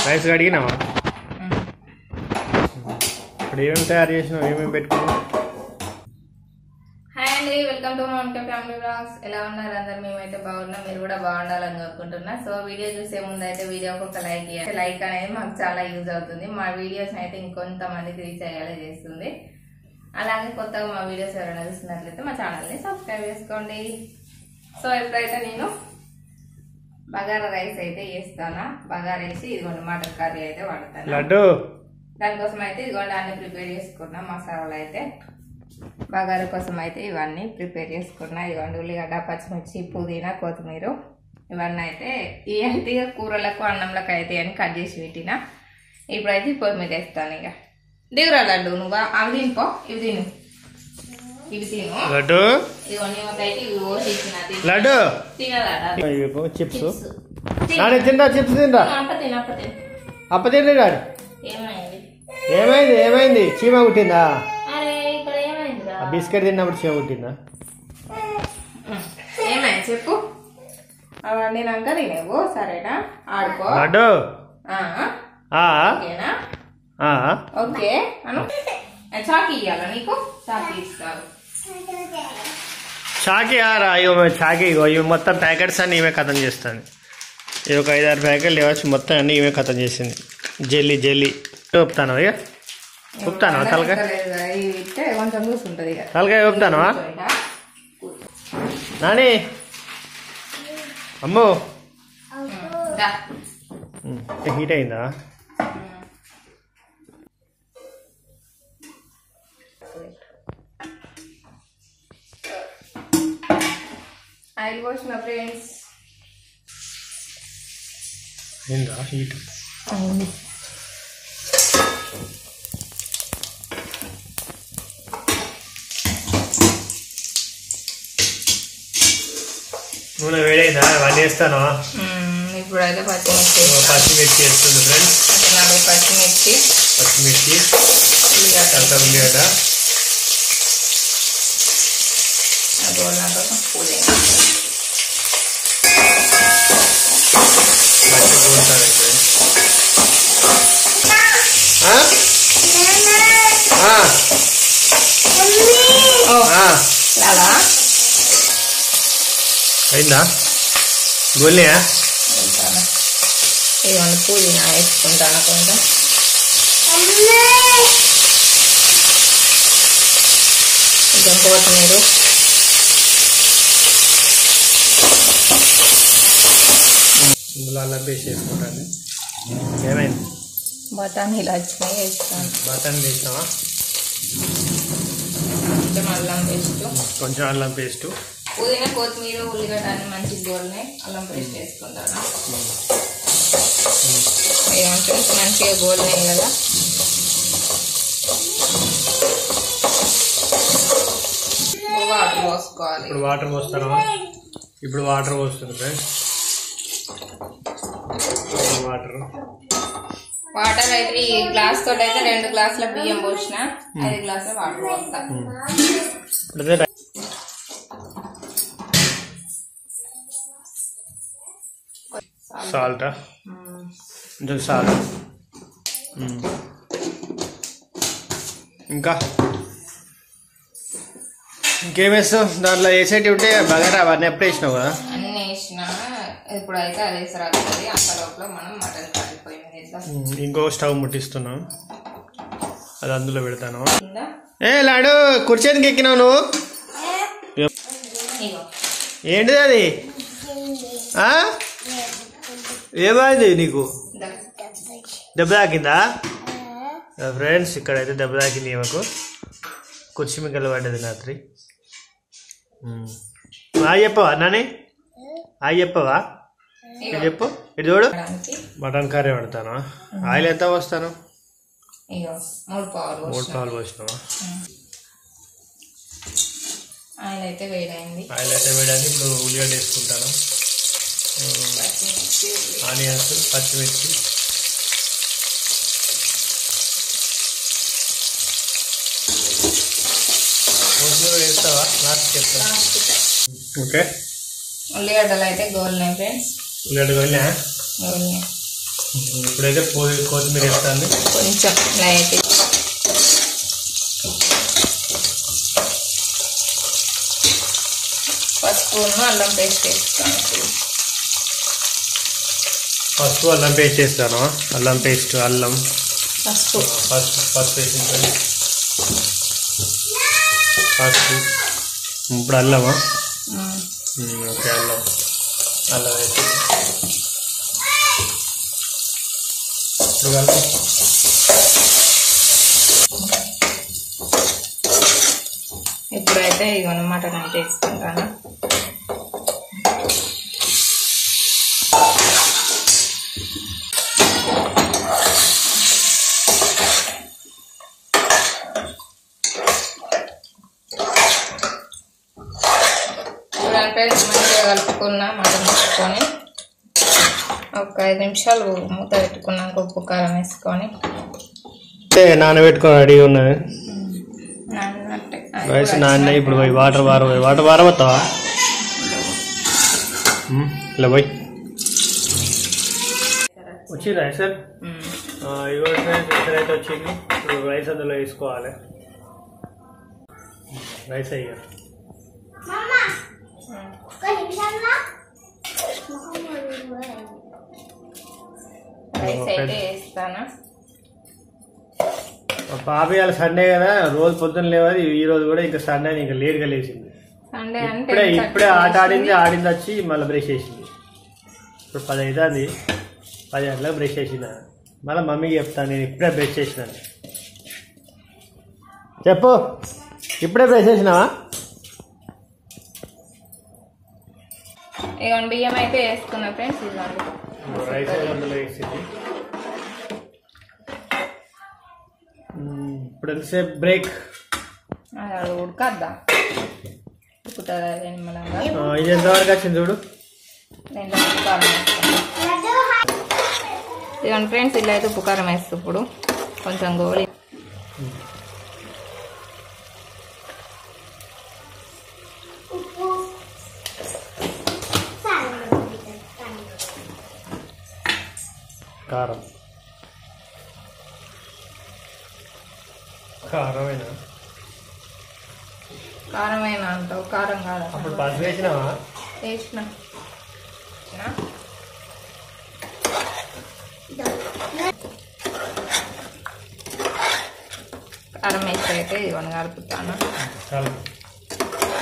Rice కడిగినావా? ఇప్పుడు ఏమేమి తయారు చేసినావు, ఏమేమి పెట్టుకున్నావు? హాయ్ అండి, welcome to Mounika family vlogs. ఎలా ఉన్నారు అందరు? మేమైతే బాగున్నాం, మీరు కూడా బాగుండాలని కోరుకుంటున్నా. సో వీడియో చూసే ముందు అయితే వీడియోకి ఒక లైక్ ఇవ్వండి. లైక్ అనేది మాకు చాలా యూజ్ అవుతుంది. మా వీడియోస్ అయితే ఇంకొంతమందికి రీచ్ అయ్యేలా చేస్తుంది. అలాగే కొత్తగా మా వీడియోస్ ఎవరైనా చూస్తున్నట్లయితే మా ఛానల్ని సబ్స్క్రైబ్ చేసుకోండి. సో ఇప్పుడైతే నేను బగారా రైస్ అయితే చేస్తాను. బగారా వేసి ఇదిగోండి మటన్ కర్రీ అయితే వాడతాను. లడ్డు దానికోసం అయితే ఇదిగోండి అన్ని ప్రిపేర్ చేసుకున్నా. మసాలాలు అయితే బగారా కోసం అయితే ఇవన్నీ ప్రిపేర్ చేసుకున్నా. ఇవన్నీ ఉల్లిగడ్డ, పచ్చిమిర్చి, పుదీనా, కొత్తిమీర ఇవన్నీ అయితే ఇవన్నీ కూరలకు అన్నంలకు అయితే అని కట్ చేసి పెట్టిన. ఇప్పుడైతే పొయ్యి మీద వేస్తాను. ఇక దిగురా లడ్డు, నువ్వు అవి తినిపో, ఇవి తిను, ఇవి తిను లడ్డు. ఇవన్నీ అయితే ఇవి పోసి ఇచ్చిన లడ్డు తినదా చిప్స్ తింటా, చిప్స్ తింటా. అప్ప తింటే డాడీ. ఏమైంది ఏమైంది ఏమైంది చీమ కుట్టిందా? అరే ఇక్కడ ఏమైందిరా? బిస్కెట్ తిన్నప్పుడు చీమ కుట్టిందా? ఏమైంది చెప్పు. అవన్నీ నాక తినేవు, సరేనా? ఆడుకో లడ్డు. ఓకేనా? ఓకే అను. చాకి ఇవ్వాలా నీకు? చాకి ఇస్తావు. చాకి ఆరా చాకి ఇవి మొత్తం ప్యాకెట్స్ అన్ని ఈమె ఖతం చేస్తాను. ఇది ఒక 5-6 ప్యాకెట్లు ఇవ్వచ్చు, మొత్తం అన్ని ఈమె ఖతం చేసింది. జెల్లీ జెల్లీ ఊపుతాను. ఇక ఊపుతాను తలకాయ, కొంచెం చూసుకుంటుంది. తలకాయ ఊపుతాను. నాని అమ్మో హీట్ అయిందా? ఆయిల్ పోసిన ఫ్రెండ్స్. అయిందా హీట్? నూనె వేడైందా? అవన్నీ వేస్తాను. ఇప్పుడైతే పచ్చిమిర్చి వేస్తుంది ఫ్రెండ్స్. 4 పచ్చిమిర్చి, ఉల్లిగడ్డ పుదీనా. అయిందా? గోల్నియా? ఇవన్నీ పుదీనా వేసుకుంటాను కొంచెం. కొంచెం కొత్తిమీర, ఇందులో అల్లం పేస్ట్ వేసుకుంటాను. ఏమైంది? బఠానీలు వచ్చినాయి వేస్తాను. బఠానీ వేసినావా? కొంచెం అల్లం పేస్ట్, పుదీనా, కొత్తిమీర, ఉల్లిగడ్డ అన్ని మంచిగా గోల్ని అల్లం పేస్ట్ వేసుకుంటాను. మంచిగా గోల్నాయి కదా. వాటర్ పోసుకోవాలి. ఇప్పుడు వాటర్ పోస్తాను. ఇప్పుడు వాటర్ పోస్తుంది ఫ్రెండ్స్. వాటర్ అయితే ఈ గ్లాస్ తోటి అయితే 2 గ్లాసుల బియ్యం పోసిన, 5 గ్లాసుల వాటర్ పోస్తా. సాల్ట్, కొంచెం సాల్ట్. ఇంకేం వేస్తావు దాంట్లో? వేసేటివి ఉంటే బగారా అవన్నీ ఎప్పుడు వేసినావు కదా? అన్ని వేసిన. ఇప్పుడైతే అది వేసి రాస్తుంది. అంత లోపల మనం మటన్ కడిపోయింది. ఇంకో స్టవ్ ముట్టిస్తున్నావు, అది అందులో పెడతాను. ఏ లాడు, కుర్చీకి ఎక్కినావు నువ్వు? ఏంటిది అది? ఏమైంది నీకు? దెబ్బ తాకిందా? ఫ్రెండ్స్ ఇక్కడైతే దెబ్బ తాకింది ఈమెకు. కుర్చీ మిగల పడ్డది రాత్రి. చెప్పవా నాని? చెప్పవా? చెప్పు. ఇటు చూడు, మటన్ కర్రీ పడతాను. ఆయిల్ ఎంత పోస్తాను? 3 పావులు పోసినావా? ఆయిల్ అయితే వేడైంది. ఇప్పుడు ఉల్లిగడ్డ వేసుకుంటాను. ఆనియన్స్, పచ్చిమిర్చి, కొత్తిమీర వేస్తావా? లాస్ట్ చెప్తా. ఓకే. ఉల్లిగడ్డలు అయితే గోల్నాయి ఫ్రెండ్స్. ఉల్లిగడ్డ గోల్నా? ఇప్పుడైతే కొత్తిమీర వేస్తాను కొంచెం లైట్ పసుపు అల్లం పేస్ట్ వేస్తాను. పసుపు అల్లం పేస్ట్ వేస్తాను. అల్లం పేస్ట్ అల్లం పసుపు వేసింది. పసుపు ఇప్పుడు అల్లమా? ఓకే అల్లం వేసి ఇప్పుడు కలిపి ఇప్పుడైతే ఇక మటన్ అయితే వేసుకుంటాను. మంచిగా కలుపుకున్న మటన్ వేసుకొని ఒక 5 నిమిషాలు మూత పెట్టుకున్నాక ఉప్పు కారం వేసుకొని నానబెట్టుకొని రెడీగా ఉన్నది. రైస్ నాన్న ఇప్పుడు పోయి వాటర్ వారబోతావా? ఇలా పోయి వచ్చింది రైస్ సార్. ఇవైతే వచ్చింది. ఇప్పుడు రైస్ అందులో వేసుకోవాలి. రైస్ అయ్యా రైస్ అయితే వేస్తాను. పాప ఇవాళ సండే కదా, రోజు పొద్దున్న లేవాలి. ఈ రోజు కూడా ఇంకా సండే ఇంకా లేట్గా లేచింది. ఇప్పుడే ఆడింది వచ్చి మళ్ళీ బ్రష్ చేసింది. ఇప్పుడు 10 అవుతుంది. 10 గంటలకు బ్రష్ చేసిన. మళ్ళీ మమ్మీకి చెప్తాను నేను ఇప్పుడే బ్రష్ చేసినాను. చెప్పు, ఇప్పుడే బ్రష్ చేసినావా? ఇక బియ్యం అయితే వేసుకున్నా ఫ్రెండ్స్. ఇవ్వండి రైస్ అందులో వేసింది. ఇప్పుడు ఎంతసేపు బ్రేక్? ఉడకద్దా? ఉడుకుతుందా? ఇది ఎంతవరకు వచ్చింది చూడు. ఇవ్వండి ఫ్రెండ్స్, ఇలా అయితే ఉప్పు కారం వేస్తా. ఇప్పుడు కొంచెం గోళీ కారం కారమేనా అంటావు? కారం కాదు. అప్పుడు పసుపు వేసినావా? వేసిన కారం వేసి అయితే ఇవన్నీ కలుపుతాను.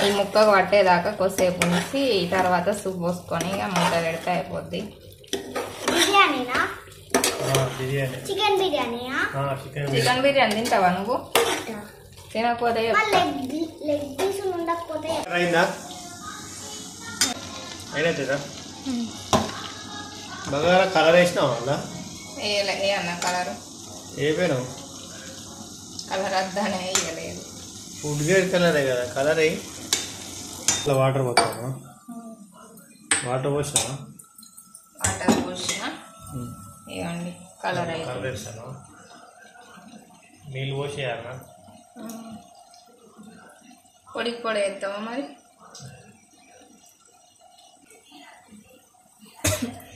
ఈ ముక్కకు పట్టేదాకా కొద్దిసేపు ఉంచి తర్వాత సూప్ పోసుకొని ఇక మూత పెడితే అయిపోద్ది. చికెన్ బిర్యానీ తింటావా నువ్వు? తినకపోతే బగారా కలర్ వేసినావా? అలా ఏ అన్న కలర్ ఏపోయినావు? కలర్ అద్దానే వేయలేదు. ఫుడ్ గ్రేడ్ కలరే కదా. కలర్ అయ్యి ఇట్లా వాటర్ పోతాను. వాటర్ పోసినా ఇవ్వండి కలర్ కలర్ వేస్తాను. నీళ్ళు పోసేయాలన్నా? పొడి వేస్తావా మరి?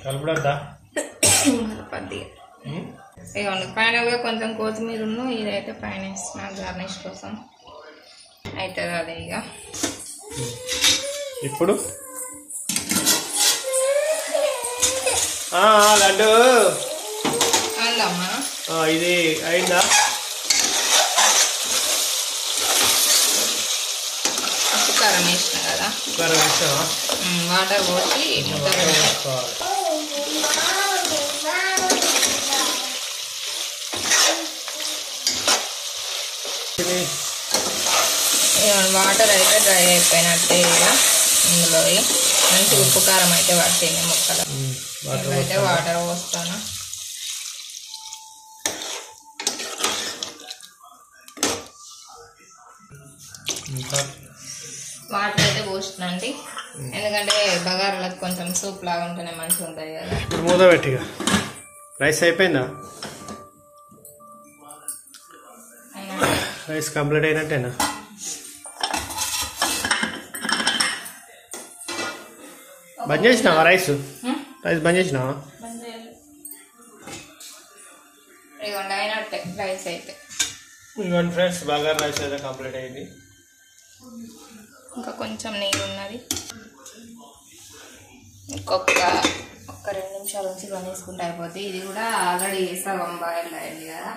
కలపడద్దా? కలపద్ది. ఇవ్వండి పైన కూడా కొంచెం కొత్తిమీర ఇదైతే పైన వేస్తున్నా గార్నిష్ కోసం. అవుతుంది అదే ఇక. ఇప్పుడు లడ్డు అందమ్మా ఇది అయిందా? ఉప్పు కారం వేసిన కదా. కారం వేసావా? వాటర్ పోసి వాటర్ అయితే డ్రై అయిపోయినట్టే ఇక. ఇందులో మంచి ఉప్పు కారం అయితే పట్టింది ముక్కలు. అయితే వాటర్ పోస్తాను. వాటర్ అయితే పోస్తున్నాండి, ఎందుకంటే బగారాలకు కొంచెం సూప్ లాగా ఉంటేనే మంచిగా ఉంటుంది కదా. ఇప్పుడు మూత పెట్టిగా. రైస్ అయిపోయిందా? రైస్ కంప్లీట్ అయినట్టేనా? బంద్ చేసినావా రైస్? రైస్ బంద్ చేసినావా? ఇదిగోండి అయినట్టే రైస్ అయితే. ఇదిగోండి ఫ్రెండ్స్, బగారా రైస్ అయితే కంప్లీట్ అయింది. ఇంకా కొంచెం నీళ్ళు ఉన్నది. ఒక్క 2 నిమిషాల నుంచి బంద్ చేసుకుంటే అయిపోద్ది. ఇది కూడా ఆల్రెడీ సగం బాయిల్ అయింది కదా,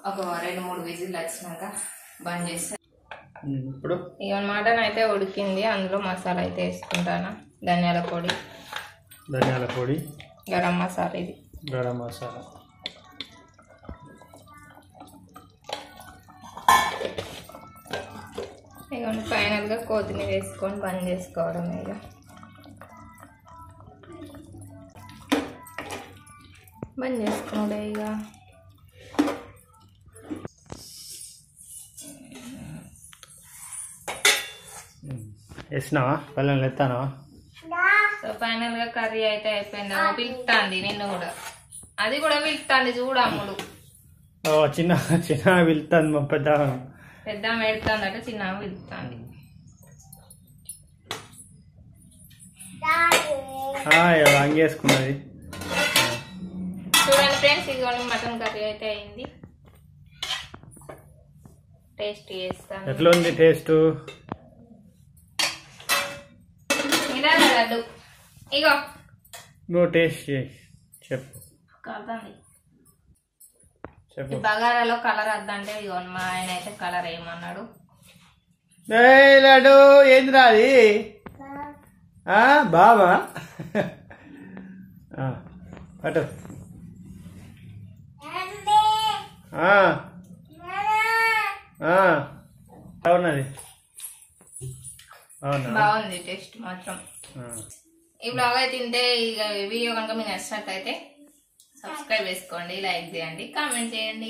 ఒక 2-3 విజిల్ వచ్చినాక బంద్ చేస్తే. ఇప్పుడు ఇవన్న మటన్ అయితే ఉడికింది. అందులో మసాలా అయితే వేసుకుంటాను. ధనియాల పొడి, గరం మసాలా, ఇది గరం మసాలా. ఇక ఫైనల్గా కొత్తిమీర వేసుకొని బంద్ చేసుకోవడం. ఇక బంద్ చేసుకున్నాడే. ఇక వేసినావా? పల్లెలు ఎత్తానా? సో ఫైనల్గా కర్రీ అయితే అయిపోయింది. పిలుస్తుంది నిన్ను కూడా, అది కూడా పిలుస్తుంది చూడమ్ముడు. చిన్న పిలుస్తుంది, మా పెద్ద పెడుతుంది అంటే చిన్న పిలుస్తుంది. అంగేసుకున్నది. చూడండి ఫ్రెండ్స్, ఇదిగోండి మటన్ కర్రీ అయితే అయింది. టేస్ట్ చేస్తాను. ఎట్లా ఉంది టేస్ట్? లడ్డు ఇగో నువ్వు టేస్ట్ చెప్పు. ఈ బగారాలో కలర్ వద్దంటే ఇగో మా ఆయన అయితే కలర్ ఏమన్నాడు. లడ్డు ఏందిరా అది? బాబా అటు అవునది బాగుంది టేస్ట్ మాత్రం. ఈ బ్లాగ్ అయితే తింటే ఇక వీడియో కనుక మీకు నచ్చినట్లయితే సబ్స్క్రైబ్ చేసుకోండి, లైక్ చేయండి, కామెంట్ చేయండి.